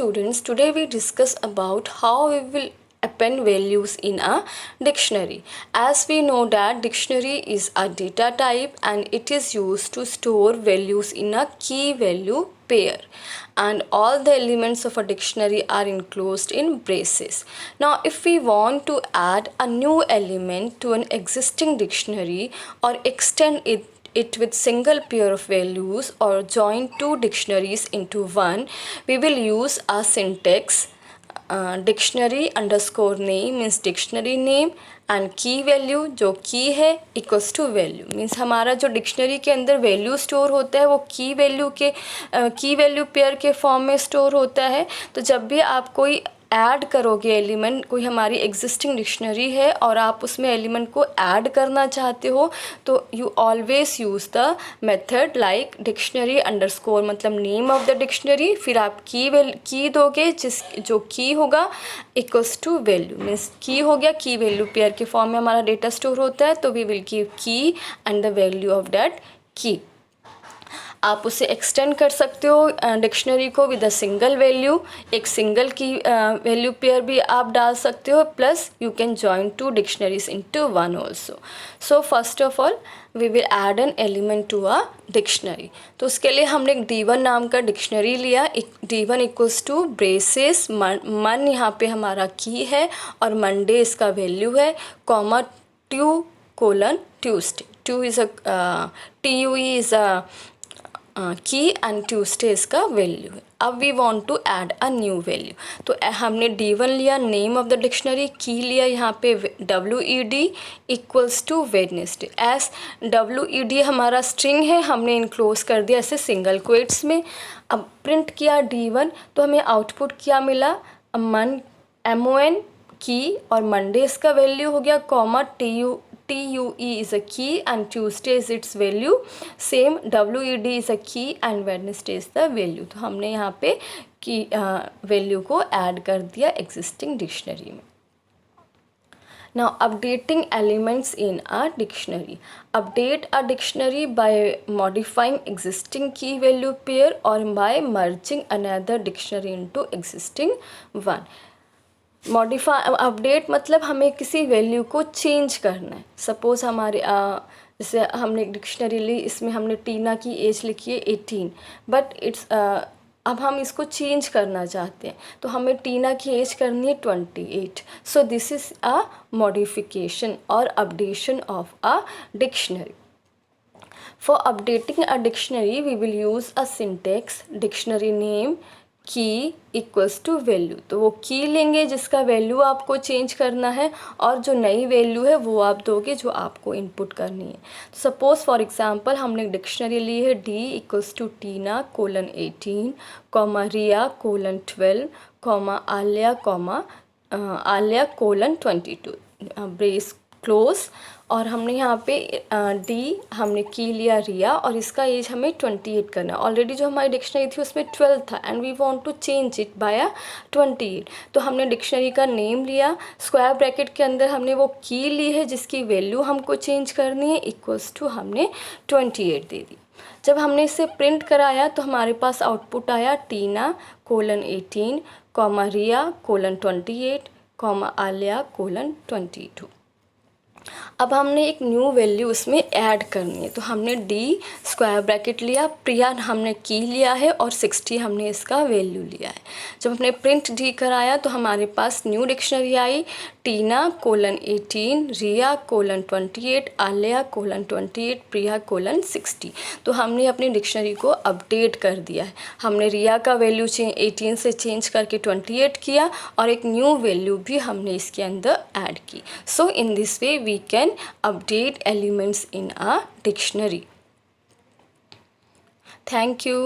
students, today we discuss about how we will append values in a dictionary. As we know that dictionary is a data type and it is used to store values in a key value pair, and all the elements of a dictionary are enclosed in braces. Now if we want to add a new element to an existing dictionary or extend it with single pair of values or join two dictionaries into one, we will use a syntax dictionary underscore name means dictionary name and की value जो की है equals to value means हमारा जो dictionary के अंदर value store होता है वो की वैल्यू पेयर के फॉर्म में स्टोर होता है. तो जब भी आप कोई ऐड करोगे एलिमेंट, कोई हमारी एग्जिस्टिंग डिक्शनरी है और आप उसमें एलिमेंट को ऐड करना चाहते हो तो you always use the method like dictionary underscore मतलब नेम ऑफ द डिक्शनरी, फिर आप की दोगे जो की होगा इक्वल्स टू वैल्यू मीन्स की हो गया, की वैल्यू पेयर के फॉर्म में हमारा डेटा स्टोर होता है तो we will give key and the value of that key. आप उसे एक्सटेंड कर सकते हो डिक्शनरी को विद अ सिंगल वैल्यू, एक सिंगल की वैल्यू पेयर भी आप डाल सकते हो, plus you can join two dictionaries into one also. So first of all we will add an element to a dictionary. तो उसके लिए हमने एक D1 नाम का डिक्शनरी लिया. D1 इक्वल्स टू ब्रेसेस मन यहाँ पे हमारा की है और मंडे इसका वैल्यू है, comma tue colon Tuesday. Tue is a TUE is a key and Tuesday इसका वैल्यू है. अब we want to add a new value. तो हमने D1 लिया, नेम ऑफ द डिक्शनरी, की लिया यहाँ पे WED equals to Wednesday. As WED हमारा स्ट्रिंग है, हमने इनक्लोज कर दिया ऐसे सिंगल क्वेट्स में. अब प्रिंट किया D1 तो हमें आउटपुट क्या मिला, MON की और मंडे इसका वैल्यू हो गया, comma TUE is a key and Tuesday is its value. Same WED is a key and Wednesday is the value. तो हमने यहाँ पे की वैल्यू को ऐड कर दिया एग्जिस्टिंग डिक्शनरी में. Now updating elements in a dictionary. Update a dictionary by modifying existing key value pair or by merging another dictionary into existing one. Update मतलब हमें किसी वैल्यू को चेंज करना है. सपोज़ हमारे जैसे हमने एक डिक्शनरी ली, इसमें हमने टीना की एज लिखी है 18, बट इट्स अब हम इसको चेंज करना चाहते हैं तो हमें टीना की एज करनी है 28. So this is a modification और updation of a dictionary. For updating a dictionary we will use a syntax dictionary name key equals to value. तो वो की लेंगे जिसका वैल्यू आपको चेंज करना है और जो नई वैल्यू है वो आप दोगे जो आपको इनपुट करनी है. सपोज़ फॉर एग्जांपल हमने डिक्शनरी ली है D equals to Tina colon 18 comma Riya colon 12 comma Alia colon 22 brace close. और हमने यहाँ पे D हमने की लिया रिया और इसका एज हमें 28 करना है. ऑलरेडी जो हमारी डिक्शनरी थी उसमें 12 था and we want to change it by 28. तो हमने डिक्शनरी का नेम लिया, स्क्वायर ब्रैकेट के अंदर हमने वो की ली है जिसकी वैल्यू हमको चेंज करनी है, इक्वल्स टू हमने 28 दे दी. जब हमने इसे प्रिंट कराया तो हमारे पास आउटपुट आया टीना colon 18 comma Riya colon 28 comma Alia colon 22. अब हमने एक न्यू वैल्यू उसमें ऐड करनी है तो हमने D स्क्वायर ब्रैकेट लिया, प्रिया हमने की लिया है और 60 हमने इसका वैल्यू लिया है. जब हमने प्रिंट D कराया तो हमारे पास न्यू डिक्शनरी आई, टीना कोलन 18 रिया कोलन 28 आलिया कोलन 28 प्रिया कोलन 60. तो हमने अपनी डिक्शनरी को अपडेट कर दिया है. हमने रिया का वैल्यू 18 से चेंज करके 28 किया और एक न्यू वैल्यू भी हमने इसके अंदर ऐड की. So in this way we can update elements in a dictionary. Thank you.